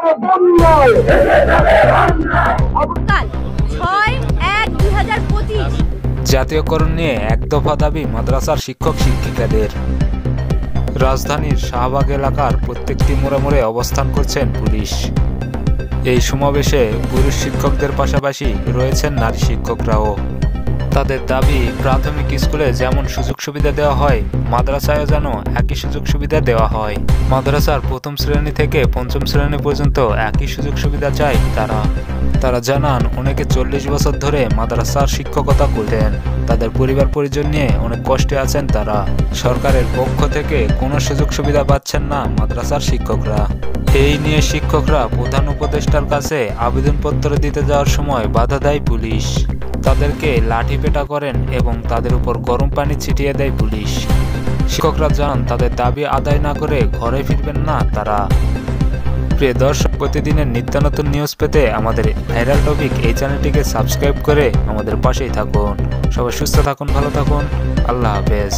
কাল 6/1/2025 জাতীয়করণ নিয়ে এক দফা দাবি মাদ্রাসার শিক্ষক শিক্ষিকাদের। রাজধানীর শাহবাগ এলাকার প্রত্যেকটি মোড়ে মোড়ে অবস্থান করছেন পুলিশ। এই সমাবেশে পুরুষ শিক্ষকদের পাশাপাশি রয়েছেন নারী শিক্ষকরাও। তাদের দাবি, প্রাথমিক স্কুলে যেমন সুযোগ সুবিধা দেওয়া হয়, মাদ্রাসায় যেন একই সুযোগ সুবিধা দেওয়া হয়। মাদ্রাসার প্রথম শ্রেণী থেকে পঞ্চম শ্রেণী পর্যন্ত একই সুযোগ সুবিধা চায় তারা জানান, অনেকে 40 বছর ধরে মাদ্রাসার শিক্ষকতা করতেন। তাদের পরিবার পরিজন নিয়ে অনেক কষ্টে আছেন তারা। সরকারের পক্ষ থেকে কোনো সুযোগ সুবিধা পাচ্ছেন না মাদ্রাসার শিক্ষকরা। এই নিয়ে শিক্ষকরা প্রধান উপদেষ্টার কাছে আবেদনপত্র দিতে যাওয়ার সময় বাধা দেয় পুলিশ। তাদেরকে লাঠি পেটা করেন এবং তাদের উপর গরম পানি ছিটিয়ে দেয় পুলিশ। শিক্ষকরা জানান, তাদের দাবি আদায় না করে ঘরে ফিরবেন না তারা। প্রিয় দর্শক, প্রতিদিনের নিত্য নতুন নিউজ পেতে আমাদের ভাইরাল টপিক এই চ্যানেলটিকে সাবস্ক্রাইব করে আমাদের পাশেই থাকুন। সবাই সুস্থ থাকুন, ভালো থাকুন, আল্লাহ হাফেজ।